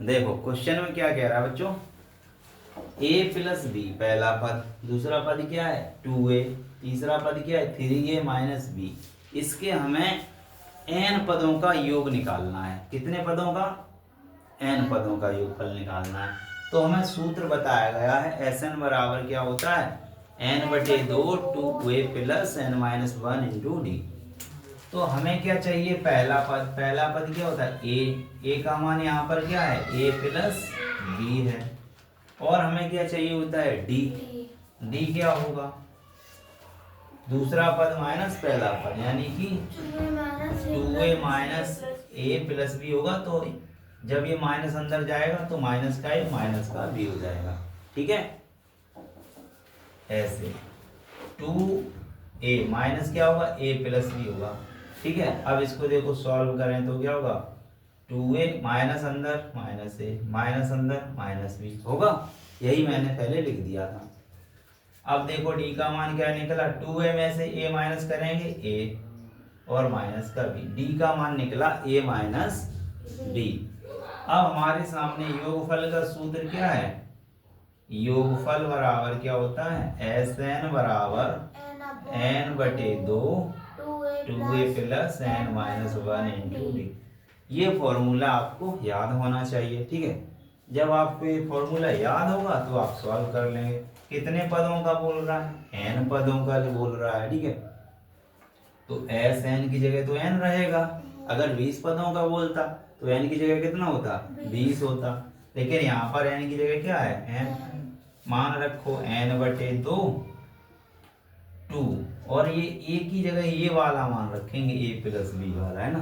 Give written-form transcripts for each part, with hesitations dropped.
देखो क्वेश्चन में क्या कह रहा है बच्चों, ए प्लस बी पहला पद, दूसरा पद क्या है 2a, तीसरा पद क्या है 3a माइनस बी। इसके हमें n पदों का योग निकालना है। कितने पदों का? n पदों का योगफल निकालना है। तो हमें सूत्र बताया गया है Sn बराबर क्या होता है n/2 2a plus n minus 1 into D. तो हमें क्या चाहिए, पहला पद। पहला पद क्या होता है a का मान यहाँ पर क्या है a प्लस बी है। और हमें क्या चाहिए होता है डी क्या होगा, दूसरा पद माइनस पहला पद, यानी कि 2a माइनस ए प्लस बी होगा। तो जब ये माइनस अंदर जाएगा तो माइनस का ए माइनस का बी हो जाएगा। ठीक है, ऐसे 2a माइनस क्या होगा a प्लस बी होगा। ठीक है, अब इसको देखो सॉल्व करें तो क्या होगा 2a माइनस अंदर माइनस ए माइनस अंदर माइनस बी होगा। यही मैंने पहले लिख दिया था। अब देखो डी का मान क्या निकला, 2a में से a माइनस करेंगे a और माइनस का b, डी का मान निकला a माइनस b। अब हमारे सामने योगफल का सूत्र क्या है, योगफल बराबर क्या होता है Sn बराबर n/2 2a plus n minus 1 into D. ये फॉर्मूला आपको याद होना चाहिए। ठीक है, जब आपको ये फॉर्मूला याद होगा तो आप सॉल्व कर लेंगे। कितने पदों का बोल रहा है, n पदों का बोल रहा है। ठीक है, तो Sn की जगह तो n रहेगा। अगर 20 पदों का बोलता तो n की जगह कितना होता 20 होता। लेकिन यहाँ पर n की जगह क्या है n, मान रखो n/2 2, और ये a की जगह ये वाला मान रखेंगे a प्लस बी वाला, है ना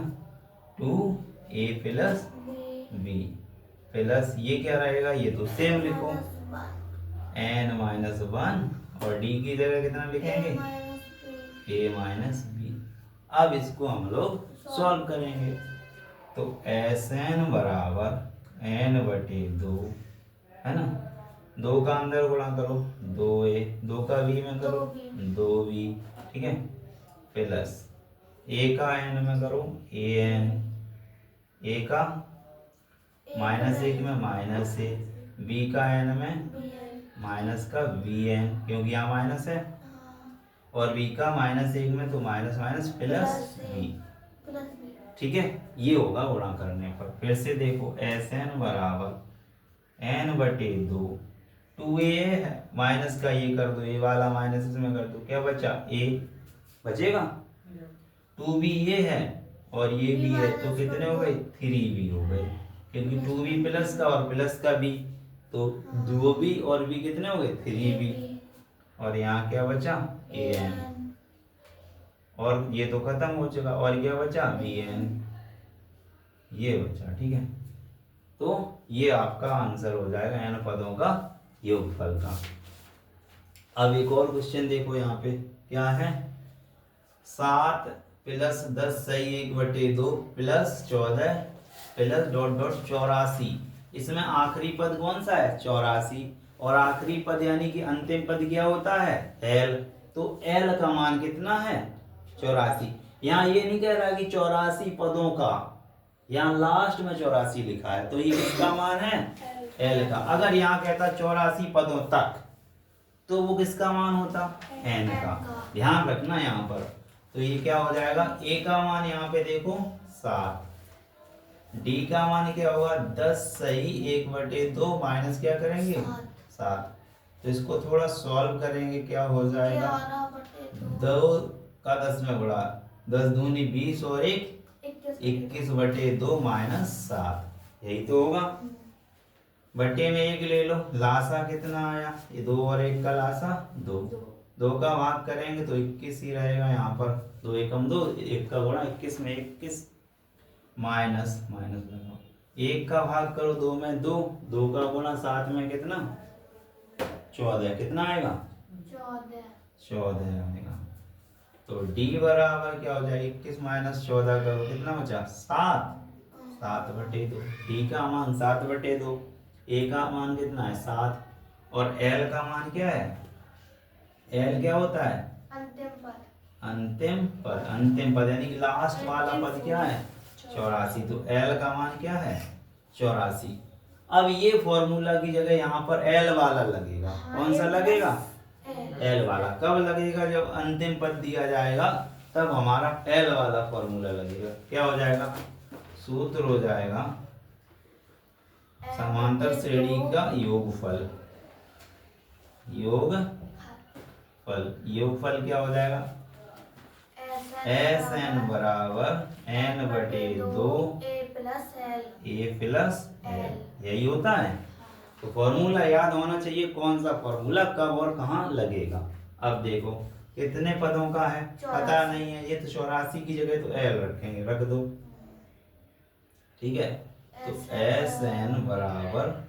2a प्लस बी प्लस ये क्या रहेगा, ये तो सेम लिखो n माइनस 1, और d की जगह कितना लिखेंगे a माइनस बी। अब इसको हम लोग सॉल्व करेंगे। तो Sn बराबर n/2, है ना, 2 का अंदर गुणा करो 2a, 2 का b में करो 2b। ठीक है, प्लस a का n में करो an, a का माइनस 1 में माइनस a, b का n में माइनस का bn, क्योंकि यहाँ माइनस है, और b का माइनस 1 में तो माइनस माइनस प्लस b। ठीक है, ये होगा गुणा करने पर। फिर से देखो Sn बराबर n/2 2a माइनस का ये कर दो, ये वाला माइनस इसमें कर दो, क्या बचा a बचेगा, 2b ये है और ये b है, तो कितने हो गए 3b हो गए, क्योंकि 2b प्लस का और प्लस का b, तो 2b और b कितने हो गए 3b, और यहाँ क्या बचा an, और ये तो खत्म हो चुका, और क्या बचा bn, ये बचा। ठीक है, तो ये आपका आंसर हो जाएगा n पदों का योगफल का। अब एक और क्वेश्चन देखो, यहाँ पे क्या है 7 प्लस 10 सही 1/2 प्लस 14 प्लस डॉट डॉट 84। इसमें आखिरी पद कौन सा है 84, और आखिरी पद यानी कि अंतिम पद क्या होता है l। तो l का मान कितना है 84। यहाँ ये नहीं कह रहा कि 84 पदों का, यहाँ लास्ट में 84 लिखा है, तो ये किसका मान है l का। अगर यहाँ कहता 84 पदों तक तो वो किसका मान होता n का। ध्यान रखना यहाँ पर। तो ये क्या हो जाएगा, a का मान यहाँ पे देखो 7, d का मान क्या होगा 10 सही 1/2 माइनस क्या करेंगे 7। तो इसको थोड़ा सॉल्व करेंगे, क्या हो जाएगा 2 का 10 में गुणा, 10 दूनी 20 और 1 21/2 माइनस 7, यही तो होगा। बट्टे में 1 ले लो, लासा कितना आया, ये 2 और 1 का लासा 2, 2 का भाग करेंगे तो 21 ही रहेगा। यहाँ पर 2 एकम 2, 1 का गुणा 21 में 21 माइनस माइनस लगाओ, 1 का भाग करो 2 में 2, 2 का गुणा 7 में कितना 14, कितना आएगा 14 आएगा। तो d बराबर क्या हो जाएगा 21 माइनस 14 करो, कितना बचा 7/2। d का मान 7/2, a का मान कितना है 7, और l का मान क्या है, l क्या होता है अंतिम पद, अंतिम पद यानी कि लास्ट वाला पद क्या है 84। तो l का मान क्या है 84। अब ये फॉर्मूला की जगह यहाँ पर एल वाला लगेगा। कौन सा लगेगा? एल वाला। कब लगेगा? जब अंतिम पद दिया जाएगा तब हमारा एल वाला फॉर्मूला लगेगा। क्या हो जाएगा? सूत्र हो जाएगा समांतर श्रेणी का योगफल। योगफल क्या हो जाएगा? एस एन बराबर एन बटे 2 ए प्लस एल। यही होता है। तो फॉर्मूला याद होना चाहिए, कौन सा फॉर्मूला कब और कहाँ लगेगा। अब देखो कितने पदों का है पता नहीं है, ये तो 84 की जगह तो एल रखेंगे, रख दो। ठीक है, तो एस एन बराबर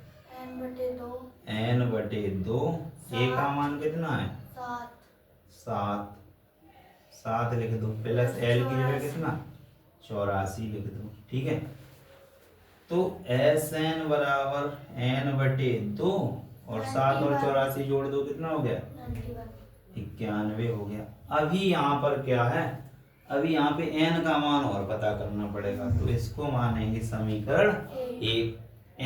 एन बटे 2 ए का मान कितना है? 7 लिख दो, प्लस एल की जगह कितना? 84 लिख दो। ठीक है, तो एस एन बराबर एन बटे 2 और 7 और 84 जोड़ दो, कितना हो गया? 91 हो गया। अभी यहाँ पर क्या है? अभी यहाँ पे n का मान और पता करना पड़ेगा, तो इसको मानेंगे समीकरण 1।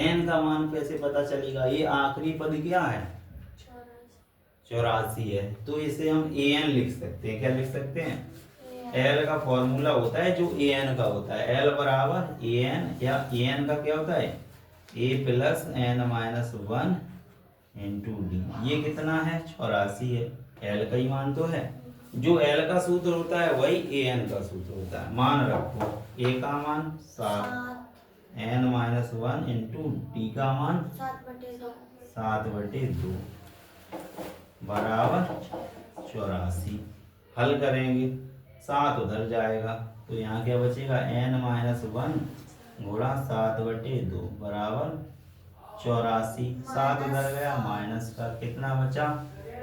n का मान कैसे पता चलेगा? ये आखिरी पद क्या है? 84 है, तो इसे हम an लिख सकते हैं। क्या लिख सकते हैं? l का फॉर्मूला होता है जो an का होता है, l बराबर an, या an का क्या होता है? a plus n minus 1 into D. ये कितना है? 84 है। l का ही मान तो है। जो l का सूत्र होता है वही an का सूत्र होता है। मान रखो, a का मान 7, n माइनस 1 इंटू डी का मान 7/2 बराबर 84। हल करेंगे, 7 उधर जाएगा तो यहाँ क्या बचेगा? n माइनस 1 गुणा 7/2 बराबर 84। 7 उधर गया, माइनस का कितना बचा?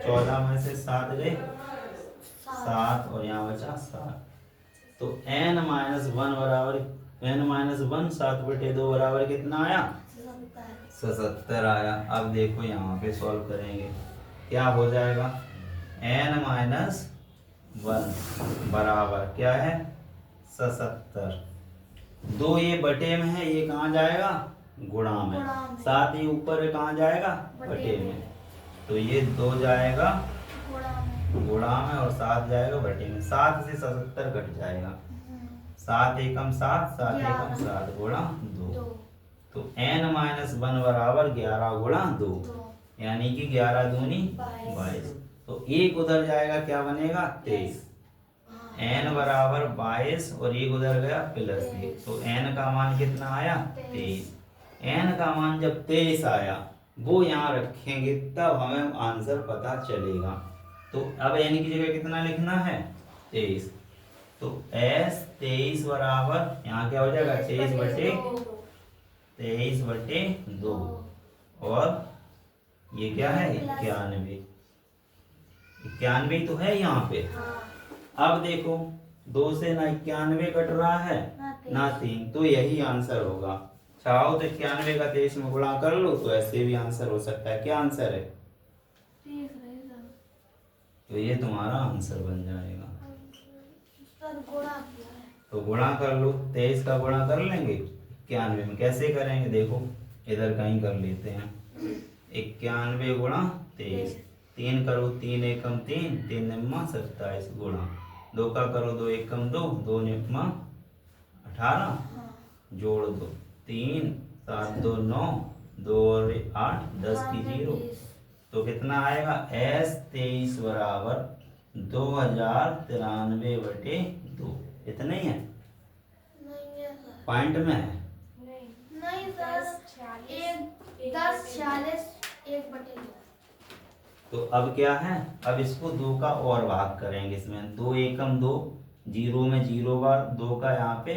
14 में से 7 गए 7 और यहाँ बचा 7। तो n माइनस 1 बराबर n माइनस 1 7/2 बराबर कितना आया? 77 आया। अब देखो यहाँ पे सॉल्व करेंगे, क्या हो जाएगा? n माइनस 1 बराबर क्या है? 77। 2 ये बटे में है, ये कहाँ जाएगा? गुणा में। 7 ये ऊपर है, कहाँ जाएगा? बटे में। तो ये 2 जाएगा गुणा में और 7 जाएगा बटे में। 7 से 77 घट जाएगा। 7 एकम 7, 7 एकम 7 गुणा 2। तो n माइनस 1 बराबर 11 गुणा 2, यानी कि 11 दूनी 22। तो 1 उधर जाएगा, क्या बनेगा? 23। n बराबर 22 और 1 उधर गया प्लस 1, तो n का मान कितना आया? 23। n का मान जब 23 आया वो यहाँ रखेंगे तब हमें आंसर पता चलेगा। तो अब n की जगह कितना लिखना है? 23। तो s 23 बराबर यहाँ क्या हो जाएगा? 23/2 और ये क्या है? 91 तो है यहाँ पे। अब देखो 2 से ना 91 कट रहा है ना 3, तो यही आंसर होगा। चाहो तो 91 का 23 में गुणा कर लो, तो ऐसे भी आंसर हो सकता है। क्या आंसर है? तो ये तुम्हारा आंसर बन जाएगा। तो गुणा कर लो, 23 का गुणा कर लेंगे 91 में। कैसे करेंगे? देखो इधर कहीं कर लेते हैं। 91 गुणा 23, 3 करो 3 एकम 3, 3 निम्मा 27 गुणा 2 का करो 2 एकम 2, 2 निम्मा 18 जोड़ दो 3, 7 2 9, 2 और 8 10 की 0। तो कितना आएगा? s 23 बराबर 2093/2। इतना ही है? पॉइंट में है? नहीं सर, 10 1/2। तो अब क्या है? अब इसको 2 का और भाग करेंगे इसमें। 2 एकम 2, 0 में 0 बार, 2 का यहाँ पे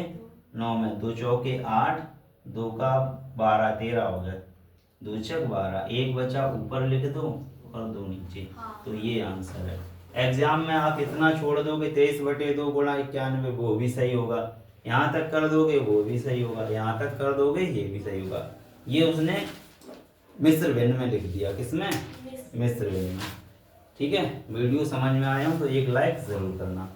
9 में 2 चौके 8, 2 का 12 13 हो गया, 2 छक 12, 1 बचा ऊपर लिख दो और 2 नीचे। तो ये आंसर है। एग्जाम में आप इतना छोड़ दोगे 23/2 गुणा 91, वो भी सही होगा। यहाँ तक कर दोगे वो भी सही होगा, यहाँ तक कर दोगे ये भी सही होगा। ये उसने मिस्र भिन्न में लिख दिया। किसमें? मिस्र भिन्न में। ठीक है, वीडियो समझ में आया हो तो एक लाइक जरूर करना।